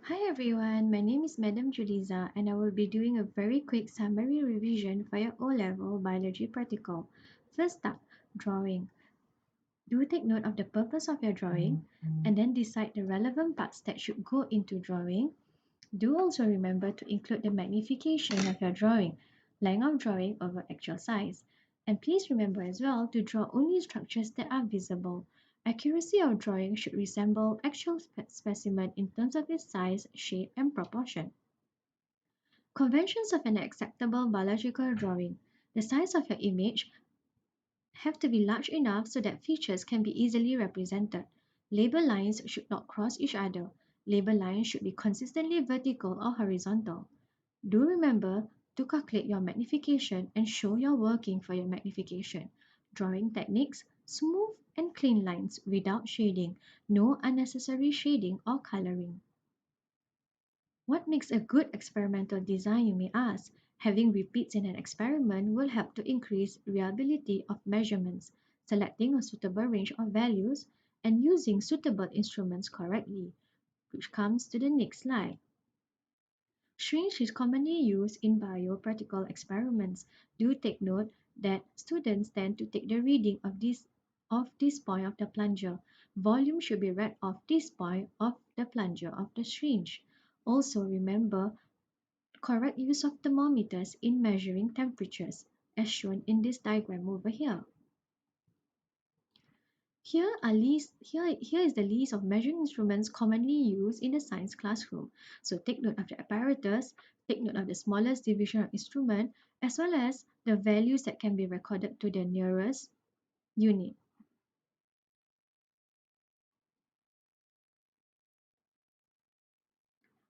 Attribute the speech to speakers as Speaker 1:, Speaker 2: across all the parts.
Speaker 1: Hi everyone, my name is Madam Juliza and I will be doing a very quick summary revision for your O-level biology practical. First up, drawing. Do take note of the purpose of your drawing and then decide the relevant parts that should go into drawing. Do also remember to include the magnification of your drawing, length of drawing over actual size. And please remember as well to draw only structures that are visible. Accuracy of drawing should resemble actual specimen in terms of its size, shape, and proportion. Conventions of an acceptable biological drawing. The size of your image have to be large enough so that features can be easily represented. Label lines should not cross each other. Label lines should be consistently vertical or horizontal. Do remember to calculate your magnification and show your working for your magnification. Drawing techniques, smooth and clean lines without shading. No unnecessary shading or coloring. What makes a good experimental design, you may ask? Having repeats in an experiment will help to increase reliability of measurements, selecting a suitable range of values, and using suitable instruments correctly, which comes to the next slide. Syringe is commonly used in biopractical experiments. Do take note that students tend to take the reading of this point of the plunger. Volume should be read off this point of the plunger of the syringe. Also remember correct use of thermometers in measuring temperatures, as shown in this diagram over here. Here is the list of measuring instruments commonly used in the science classroom. So take note of the apparatus, take note of the smallest division of instrument, as well as the values that can be recorded to the nearest unit.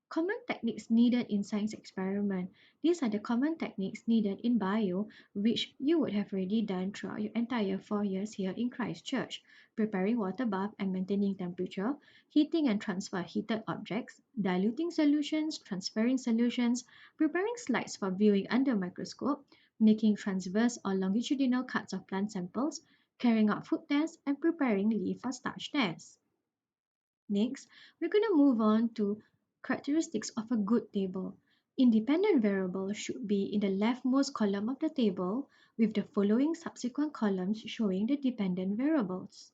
Speaker 1: Common techniques needed in science experiment. These are the common techniques needed in bio, which you would have already done throughout your entire 4 years here in Christchurch. Preparing water bath and maintaining temperature, heating and transfer heated objects, diluting solutions, transferring solutions, preparing slides for viewing under microscope, making transverse or longitudinal cuts of plant samples, carrying out food tests, and preparing leaf for starch tests. Next, we're going to move on to characteristics of a good table. Independent variables should be in the leftmost column of the table with the following subsequent columns showing the dependent variables.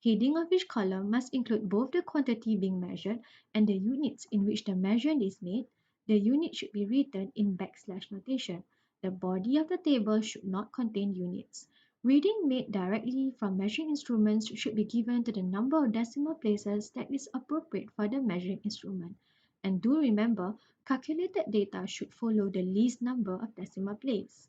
Speaker 1: Heading of each column must include both the quantity being measured and the units in which the measurement is made. The unit should be written in backslash notation. The body of the table should not contain units. Reading made directly from measuring instruments should be given to the number of decimal places that is appropriate for the measuring instrument. And do remember, calculated data should follow the least number of decimal places.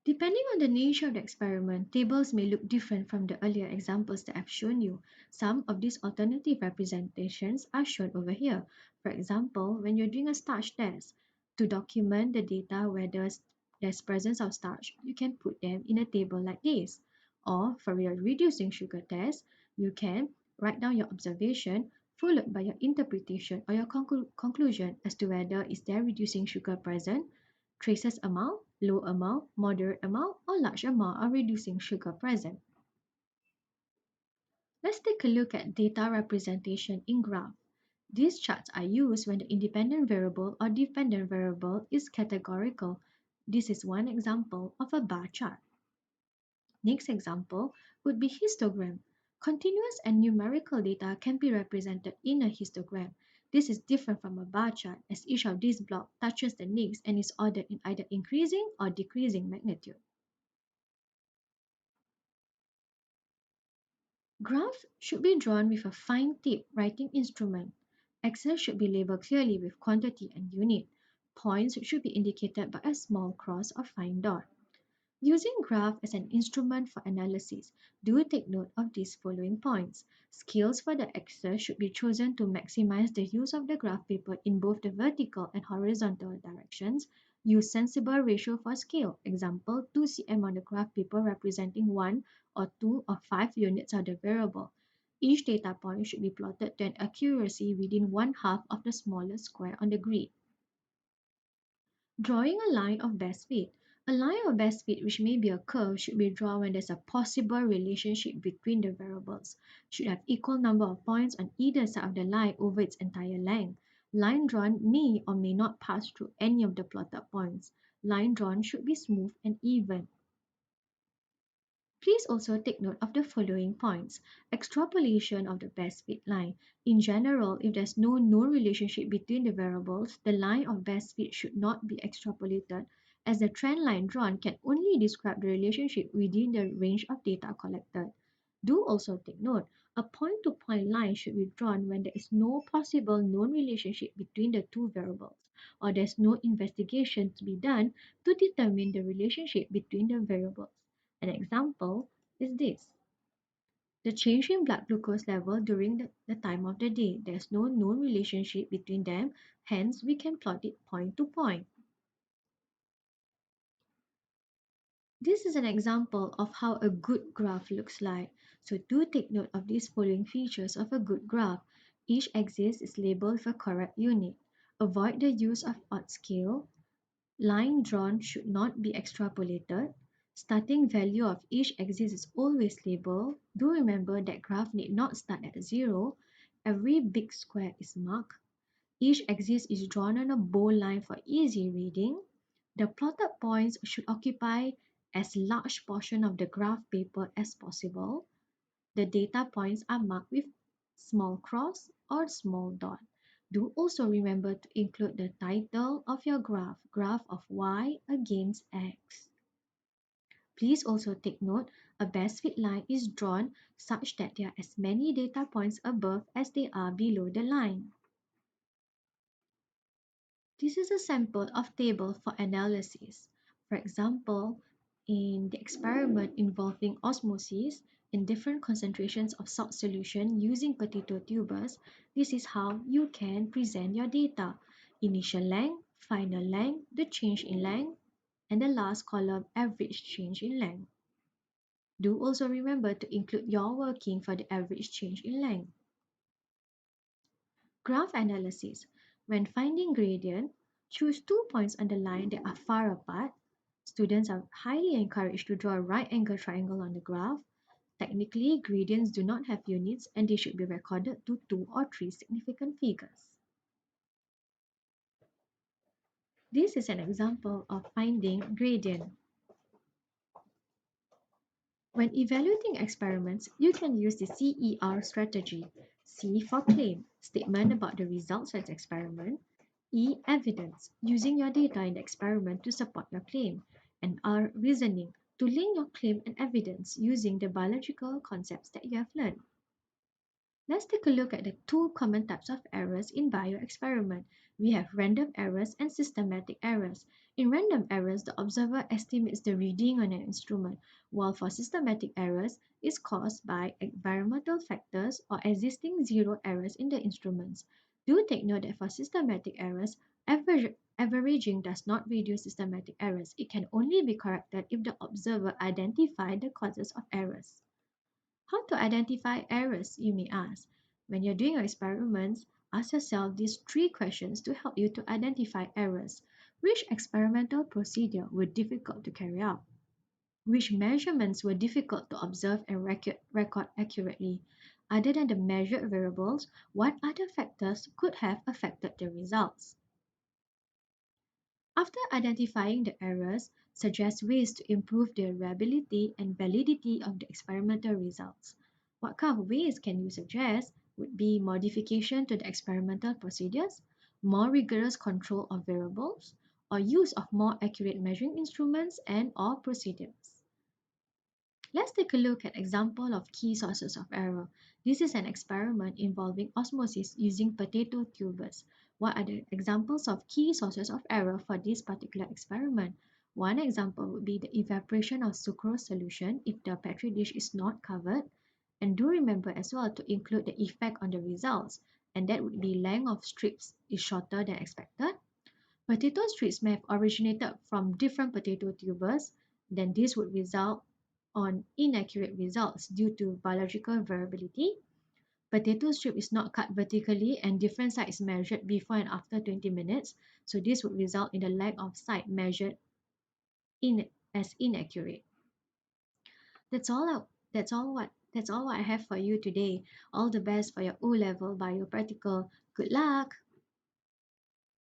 Speaker 1: Depending on the nature of the experiment, tables may look different from the earlier examples that I've shown you. Some of these alternative representations are shown over here. For example, when you're doing a starch test, to document the data where there's presence of starch, you can put them in a table like this. Or for your reducing sugar test, you can write down your observation followed by your interpretation or your conclusion as to whether is there reducing sugar present, traces amount, low amount, moderate amount, or large amount of reducing sugar present. Let's take a look at data representation in graph. These charts are used when the independent variable or dependent variable is categorical. This is one example of a bar chart. Next example would be histogram. Continuous and numerical data can be represented in a histogram. This is different from a bar chart as each of these blocks touches the next and is ordered in either increasing or decreasing magnitude. Graphs should be drawn with a fine tip writing instrument. Axes should be labeled clearly with quantity and unit. Points should be indicated by a small cross or fine dot. Using graph as an instrument for analysis, do take note of these following points. Scales for the axis should be chosen to maximize the use of the graph paper in both the vertical and horizontal directions. Use sensible ratio for scale. Example, 2 cm on the graph paper representing 1 or 2 or 5 units of the variable. Each data point should be plotted to an accuracy within 1/2 of the smallest square on the grid. Drawing a line of best fit. A line of best fit, which may be a curve, should be drawn when there's a possible relationship between the variables. Should have equal number of points on either side of the line over its entire length. Line drawn may or may not pass through any of the plotted points. Line drawn should be smooth and even. Please also take note of the following points. Extrapolation of the best fit line. In general, if there's no known relationship between the variables, the line of best fit should not be extrapolated, as the trend line drawn can only describe the relationship within the range of data collected. Do also take note, a point-to-point line should be drawn when there is no possible known relationship between the two variables, or there's no investigation to be done to determine the relationship between the variables. An example is this. The change in blood glucose level during the time of the day. There's no known relationship between them, hence we can plot it point to point. This is an example of how a good graph looks like. So do take note of these following features of a good graph. Each axis is labeled with a correct unit. Avoid the use of odd scale. Line drawn should not be extrapolated. Starting value of each axis is always labeled. Do remember that graph need not start at 0. Every big square is marked. Each axis is drawn on a bow line for easy reading. The plotted points should occupy as large portion of the graph paper as possible. The data points are marked with small cross or small dot. Do also remember to include the title of your graph, graph of y against x. Please also take note, a best fit line is drawn such that there are as many data points above as they are below the line. This is a sample of table for analysis. For example, in the experiment involving osmosis in different concentrations of salt solution using potato tubers, this is how you can present your data. Initial length, final length, the change in length, and the last column, average change in length. Do also remember to include your working for the average change in length. Graph analysis. When finding gradient, choose 2 points on the line that are far apart. Students are highly encouraged to draw a right angle triangle on the graph. Technically, gradients do not have units and they should be recorded to 2 or 3 significant figures. This is an example of finding gradient. When evaluating experiments, you can use the CER strategy. C for claim, statement about the results of the experiment. E, evidence, using your data in the experiment to support your claim. And R, reasoning, to link your claim and evidence using the biological concepts that you have learned. Let's take a look at the two common types of errors in bioexperiment. We have random errors and systematic errors. In random errors, the observer estimates the reading on an instrument, while for systematic errors, is caused by environmental factors or existing zero errors in the instruments. Do take note that for systematic errors, averaging does not reduce systematic errors. It can only be corrected if the observer identifies the causes of errors. How to identify errors, you may ask. When you're doing your experiments, ask yourself these 3 questions to help you to identify errors. Which experimental procedure were difficult to carry out? Which measurements were difficult to observe and record accurately? Other than the measured variables, what other factors could have affected the results? After identifying the errors, suggest ways to improve the reliability and validity of the experimental results. What kind of ways can you suggest would be modification to the experimental procedures, more rigorous control of variables, or use of more accurate measuring instruments and or procedures. Let's take a look at example of key sources of error. This is an experiment involving osmosis using potato tubers. What are the examples of key sources of error for this particular experiment? One example would be the evaporation of sucrose solution if the petri dish is not covered. And do remember as well to include the effect on the results, and that would be length of strips is shorter than expected. Potato strips may have originated from different potato tubers, then this would result on inaccurate results due to biological variability. Potato strip is not cut vertically and different sides measured before and after 20 minutes, so this would result in the lack of side measured as inaccurate. That's all what I have for you today. All the best for your O level biopractical. Good luck.